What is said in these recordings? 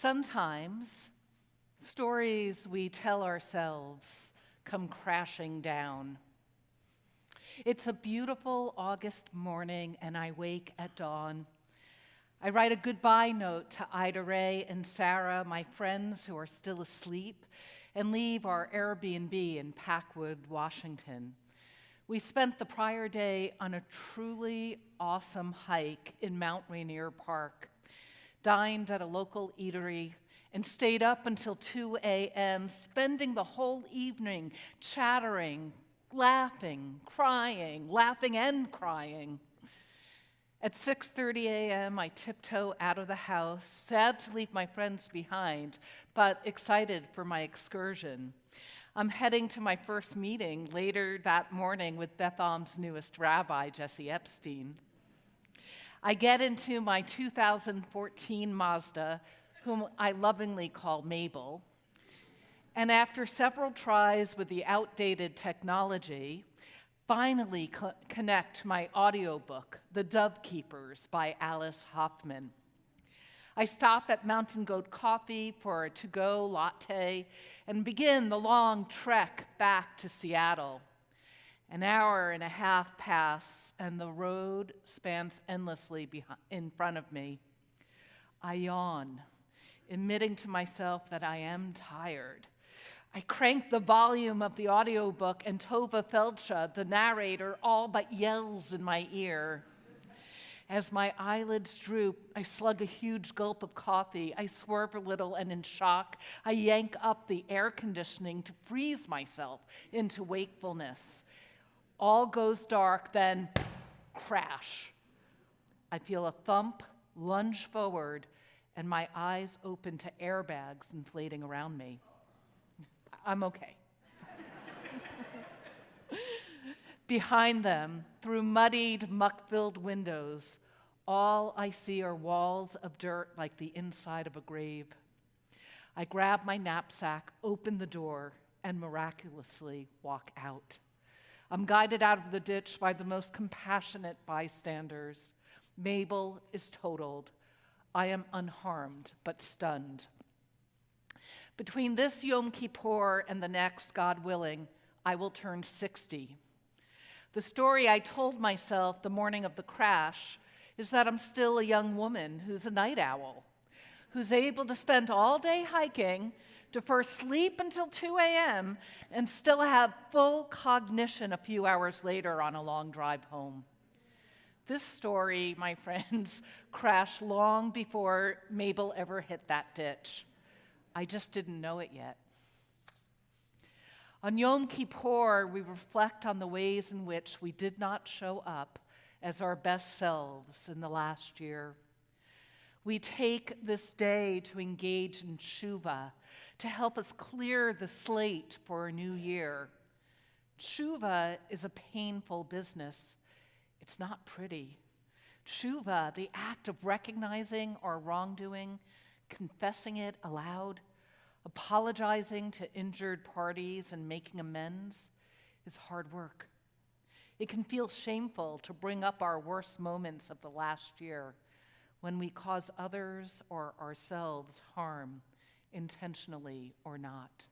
Sometimes stories we tell ourselves come crashing down. It's a beautiful August morning, and I wake at dawn. I write a goodbye note to Ida Ray and Sarah, my friends who are still asleep, and leave our Airbnb in Packwood, Washington. We spent the prior day on a truly awesome hike in Mount Rainier Park, dined at a local eatery, and stayed up until 2 a.m., spending the whole evening chattering, laughing and crying. At 6:30 a.m., I tiptoe out of the house, sad to leave my friends behind, but excited for my excursion. I'm heading to my first meeting later that morning with Betham's newest rabbi, Jesse Epstein. I get into my 2014 Mazda, whom I lovingly call Mabel, and after several tries with the outdated technology, finally connect my audiobook, The Dove Keepers by Alice Hoffman. I stop at Mountain Goat Coffee for a to-go latte and begin the long trek back to Seattle. An hour and a half pass, and the road spans endlessly in front of me. I yawn, admitting to myself that I am tired. I crank the volume of the audiobook, and Tova Feldsha, the narrator, all but yells in my ear. As my eyelids droop, I slug a huge gulp of coffee. I swerve a little, and in shock, I yank up the air conditioning to freeze myself into wakefulness. All goes dark, then crash. I feel a thump, lunge forward, and my eyes open to airbags inflating around me. I'm okay. Behind them, through muddied, muck-filled windows, all I see are walls of dirt like the inside of a grave. I grab my knapsack, open the door, and miraculously walk out. I'm guided out of the ditch by the most compassionate bystanders. Mabel is totaled. I am unharmed, but stunned. Between this Yom Kippur and the next, God willing, I will turn 60. The story I told myself the morning of the crash is that I'm still a young woman who's a night owl, who's able to spend all day hiking, to first sleep until 2 a.m., and still have full cognition a few hours later on a long drive home. This story, my friends, crashed long before Mabel ever hit that ditch. I just didn't know it yet. On Yom Kippur, we reflect on the ways in which we did not show up as our best selves in the last year. We take this day to engage in Teshuvah, to help us clear the slate for a new year. Teshuvah is a painful business. It's not pretty. Teshuvah, the act of recognizing our wrongdoing, confessing it aloud, apologizing to injured parties and making amends, is hard work. It can feel shameful to bring up our worst moments of the last year when we cause others or ourselves harm, intentionally or not.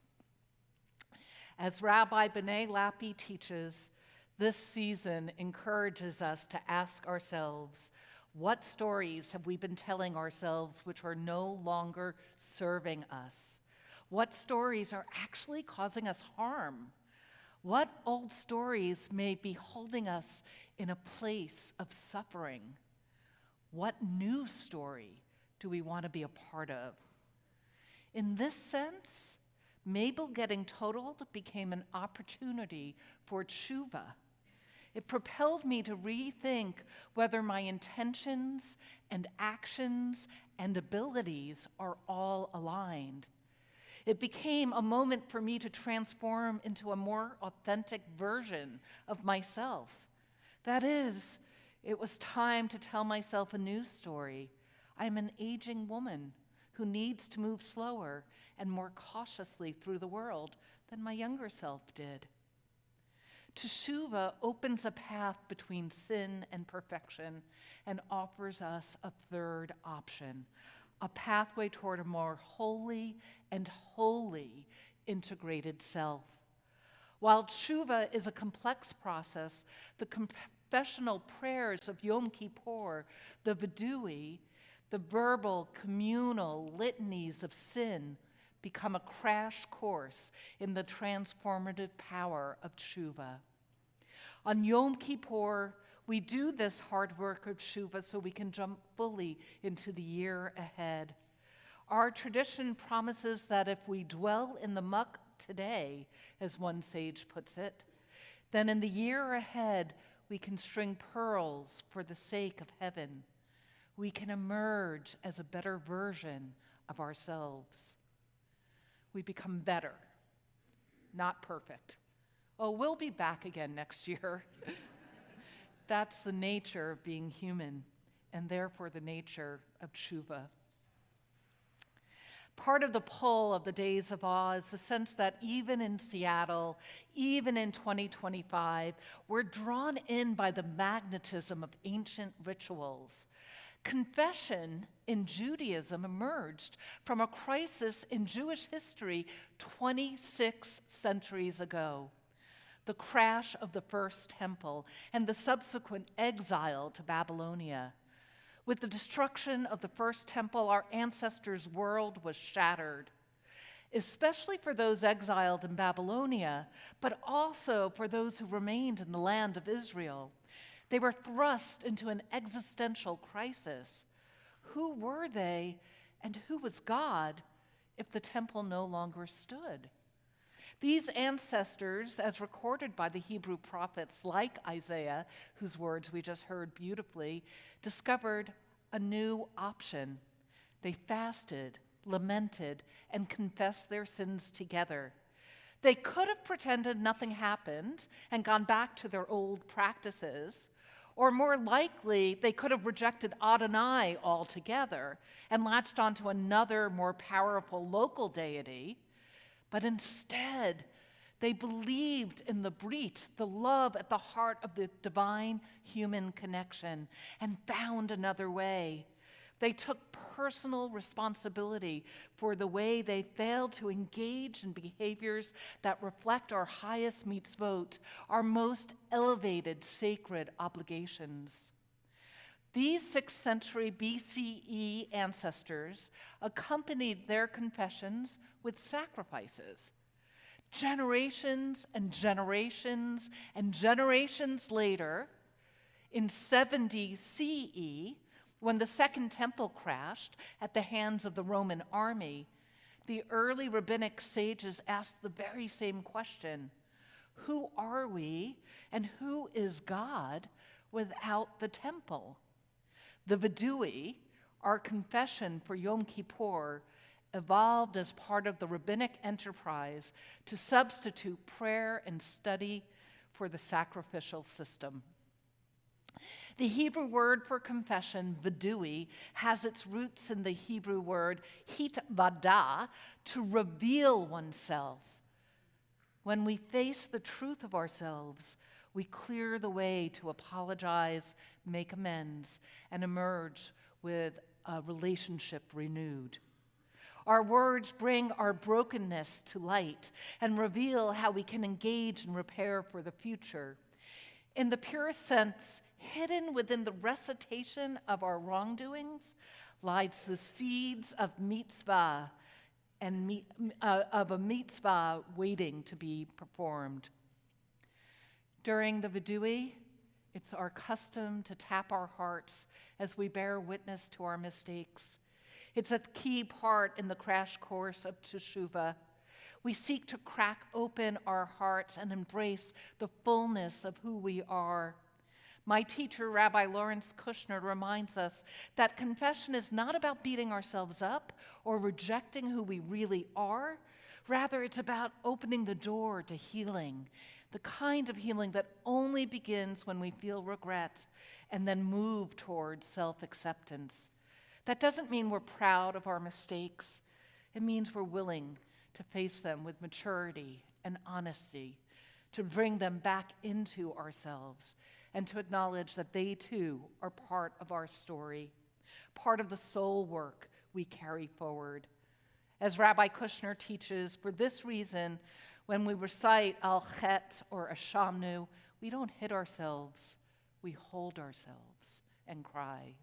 As Rabbi B'nai Lappi teaches, this season encourages us to ask ourselves, what stories have we been telling ourselves which are no longer serving us? What stories are actually causing us harm? What old stories may be holding us in a place of suffering? What new story do we want to be a part of? In this sense, Mabel getting totaled became an opportunity for Teshuvah. It propelled me to rethink whether my intentions and actions and abilities are all aligned. It became a moment for me to transform into a more authentic version of myself. That is, it was time to tell myself a new story. I'm an aging woman who needs to move slower and more cautiously through the world than my younger self did. Teshuvah opens a path between sin and perfection and offers us a third option. a pathway toward a more holy and wholly integrated self. While Teshuvah is a complex process, the confessional prayers of Yom Kippur, the Vidui, the verbal, communal litanies of sin become a crash course in the transformative power of Teshuvah. On Yom Kippur, we do this hard work of Teshuvah so we can jump fully into the year ahead. Our tradition promises that if we dwell in the muck today, as one sage puts it, then in the year ahead we can string pearls for the sake of heaven. We can emerge as a better version of ourselves. We become better, not perfect. Oh, we'll be back again next year. That's the nature of being human, and therefore the nature of Teshuvah. Part of the pull of the Days of Awe is the sense that even in Seattle, even in 2025, we're drawn in by the magnetism of ancient rituals. Confession in Judaism emerged from a crisis in Jewish history 26 centuries ago. The crash of the first temple and the subsequent exile to Babylonia. With the destruction of the first temple, our ancestors' world was shattered, especially for those exiled in Babylonia, but also for those who remained in the land of Israel. They were thrust into an existential crisis. Who were they and who was God if the temple no longer stood? These ancestors, as recorded by the Hebrew prophets like Isaiah, whose words we just heard beautifully, discovered a new option. They fasted, lamented, and confessed their sins together. They could have pretended nothing happened and gone back to their old practices, or more likely, they could have rejected Adonai altogether and latched onto another, more powerful local deity. But instead, they believed in the brit, the love at the heart of the divine human connection, and found another way. They took personal responsibility for the way they failed to engage in behaviors that reflect our highest mitzvot, our most elevated sacred obligations. These 6th century BCE ancestors accompanied their confessions with sacrifices. Generations and generations and generations later, in 70 CE, when the Second Temple crashed at the hands of the Roman army, the early rabbinic sages asked the very same question: who are we and who is God without the temple? The Vidui, our confession for Yom Kippur, evolved as part of the rabbinic enterprise to substitute prayer and study for the sacrificial system. The Hebrew word for confession, vidui, has its roots in the Hebrew word hitvada, to reveal oneself. When we face the truth of ourselves, we clear the way to apologize, make amends, and emerge with a relationship renewed. Our words bring our brokenness to light and reveal how we can engage and repair for the future. In the purest sense, hidden within the recitation of our wrongdoings lies the seeds of mitzvah and of a mitzvah waiting to be performed. During the Vidui, it's our custom to tap our hearts as we bear witness to our mistakes. It's a key part in the crash course of Teshuvah. We seek to crack open our hearts and embrace the fullness of who we are. My teacher, Rabbi Lawrence Kushner, reminds us that confession is not about beating ourselves up or rejecting who we really are. Rather, it's about opening the door to healing, the kind of healing that only begins when we feel regret and then move towards self-acceptance. That doesn't mean we're proud of our mistakes. It means we're willing to face them with maturity and honesty, to bring them back into ourselves, and to acknowledge that they too are part of our story, part of the soul work we carry forward. As Rabbi Kushner teaches, for this reason, when we recite Al-Chet or Ashamnu, we don't hit ourselves, we hold ourselves and cry.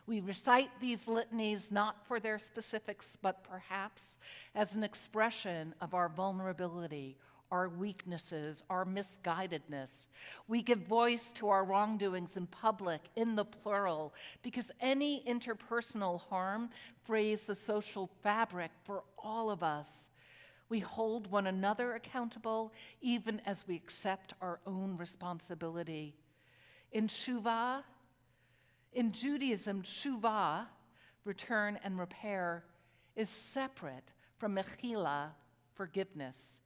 We recite these litanies not for their specifics, but perhaps as an expression of our vulnerability, our weaknesses, our misguidedness. We give voice to our wrongdoings in public, in the plural, because any interpersonal harm frays the social fabric for all of us. We hold one another accountable, even as we accept our own responsibility. In Judaism, Teshuvah, return and repair, is separate from mechila, forgiveness.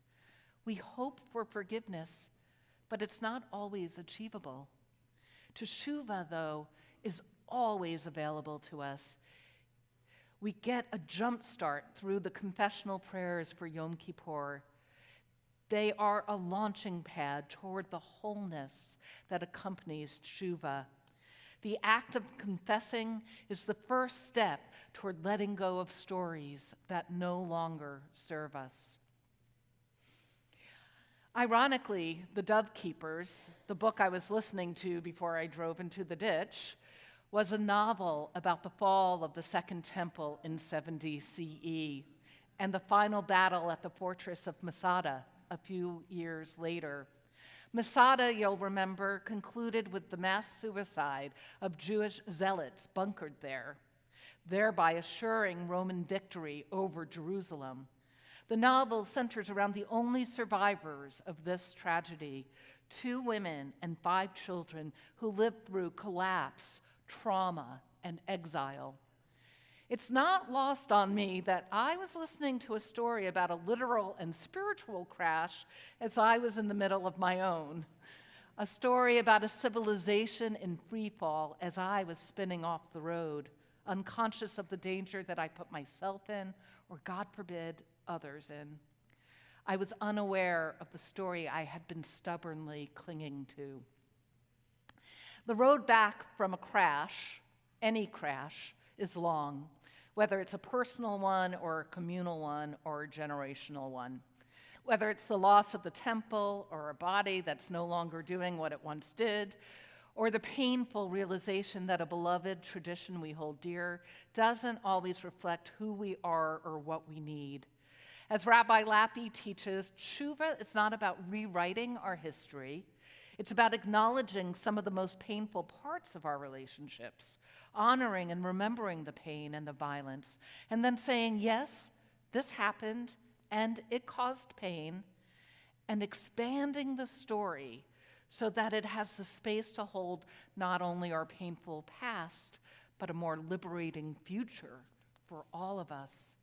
We hope for forgiveness, but it's not always achievable. Teshuvah, though, is always available to us. We get a jump start through the confessional prayers for Yom Kippur. They are a launching pad toward the wholeness that accompanies Teshuvah. The act of confessing is the first step toward letting go of stories that no longer serve us. Ironically, The Dove Keepers, the book I was listening to before I drove into the ditch, was a novel about the fall of the Second Temple in 70 CE and the final battle at the fortress of Masada a few years later. Masada, you'll remember, concluded with the mass suicide of Jewish zealots bunkered there, thereby assuring Roman victory over Jerusalem. The novel centers around the only survivors of this tragedy, 2 women and 5 children who lived through collapse, trauma, and exile. It's not lost on me that I was listening to a story about a literal and spiritual crash as I was in the middle of my own. A story about a civilization in free fall as I was spinning off the road, unconscious of the danger that I put myself in, or God forbid, others in. I was unaware of the story I had been stubbornly clinging to. The road back from a crash, any crash, is long, whether it's a personal one or a communal one or a generational one. Whether it's the loss of the temple or a body that's no longer doing what it once did, or the painful realization that a beloved tradition we hold dear doesn't always reflect who we are or what we need. As Rabbi Lappi teaches, Teshuvah is not about rewriting our history. It's about acknowledging some of the most painful parts of our relationships, honoring and remembering the pain and the violence, and then saying, yes, this happened, and it caused pain, and expanding the story so that it has the space to hold not only our painful past, but a more liberating future for all of us.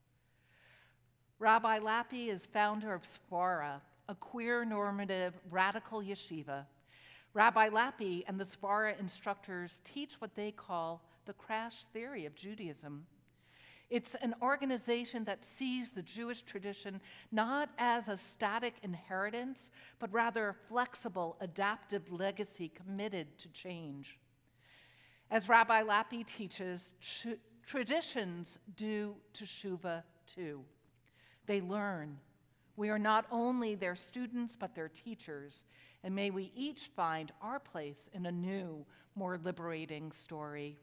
Rabbi Lappi is founder of Sfara, a queer normative radical yeshiva. Rabbi Lappi and the Sfara instructors teach what they call the crash theory of Judaism. It's an organization that sees the Jewish tradition not as a static inheritance, but rather a flexible, adaptive legacy committed to change. As Rabbi Lappi teaches, traditions do Teshuvah too. They learn. We are not only their students, but their teachers, and may we each find our place in a new, more liberating story.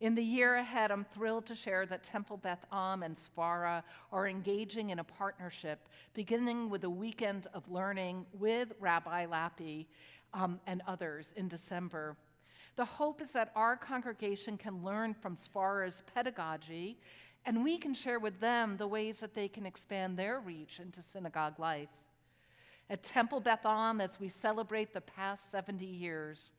In the year ahead, I'm thrilled to share that Temple Beth Am and Sfara are engaging in a partnership, beginning with a weekend of learning with Rabbi Lappi and others in December. The hope is that our congregation can learn from Sfara's pedagogy, and we can share with them the ways that they can expand their reach into synagogue life. At Temple Beth Am, as we celebrate the past 70 years,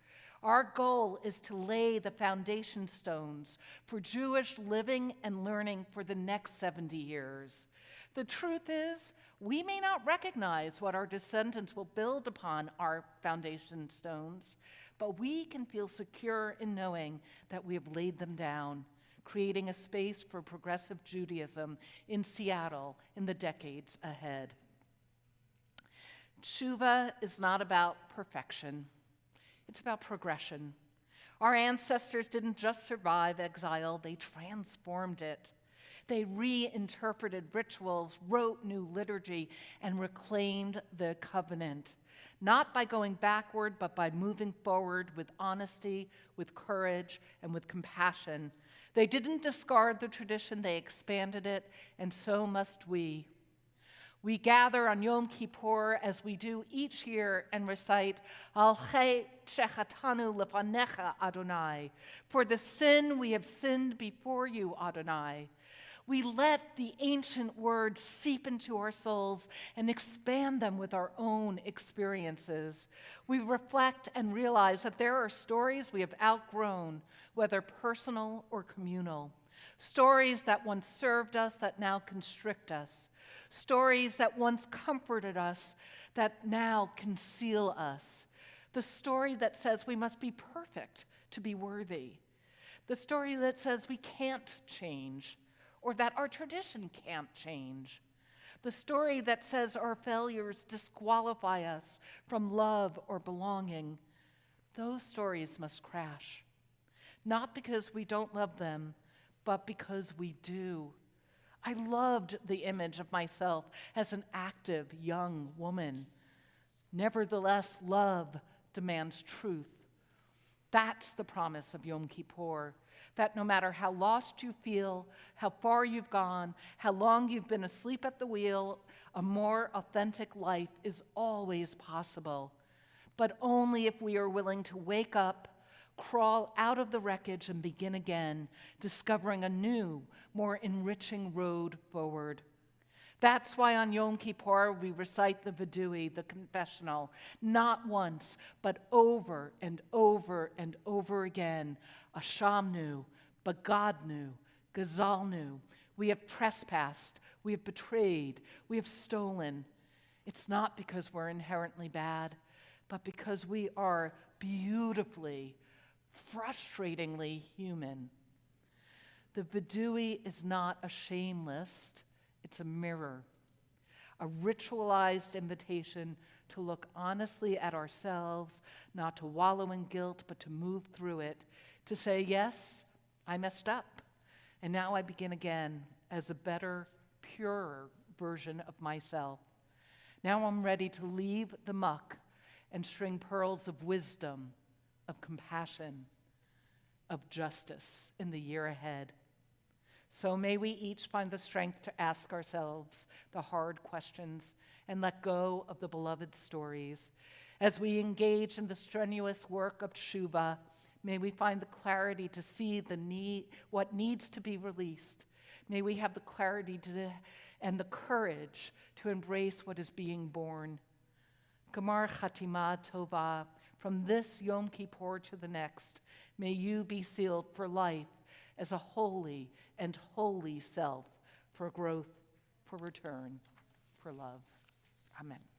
our goal is to lay the foundation stones for Jewish living and learning for the next 70 years. The truth is, we may not recognize what our descendants will build upon our foundation stones, but we can feel secure in knowing that we have laid them down, creating a space for progressive Judaism in Seattle in the decades ahead. Teshuvah is not about perfection. It's about progression. Our ancestors didn't just survive exile, they transformed it. They reinterpreted rituals, wrote new liturgy, and reclaimed the covenant, not by going backward, but by moving forward with honesty, with courage, and with compassion. They didn't discard the tradition, they expanded it, and so must we. We gather on Yom Kippur, as we do each year, and recite, Al chet shechatanu lefanecha, Adonai. For the sin we have sinned before you, Adonai. We let the ancient words seep into our souls and expand them with our own experiences. We reflect and realize that there are stories we have outgrown, whether personal or communal. Stories that once served us that now constrict us. Stories that once comforted us that now conceal us. The story that says we must be perfect to be worthy. The story that says we can't change, or that our tradition can't change. The story that says our failures disqualify us from love or belonging. Those stories must crash. Not because we don't love them, but because we do. I loved the image of myself as an active young woman. Nevertheless, love demands truth. That's the promise of Yom Kippur. That no matter how lost you feel, how far you've gone, how long you've been asleep at the wheel, a more authentic life is always possible. But only if we are willing to wake up, crawl out of the wreckage, and begin again, discovering a new, more enriching road forward. That's why on Yom Kippur we recite the Vidui, the confessional, not once, but over and over and over again. Ashamnu, Bagadnu, Gazalnu. We have trespassed, we have betrayed, we have stolen. It's not because we're inherently bad, but because we are beautifully, frustratingly human. The Vidui is not a shame list, it's a mirror, a ritualized invitation to look honestly at ourselves, not to wallow in guilt, but to move through it, to say, yes, I messed up, and now I begin again as a better, purer version of myself. Now I'm ready to leave the muck and string pearls of wisdom, of compassion, of justice in the year ahead. So may we each find the strength to ask ourselves the hard questions and let go of the beloved stories. As we engage in the strenuous work of Teshuvah, may we find the clarity to see what needs to be released. May we have the clarity and the courage to embrace what is being born. Gamar Chatima Tova, from this Yom Kippur to the next, may you be sealed for life as a holy and holy self, for growth, for return, for love. Amen.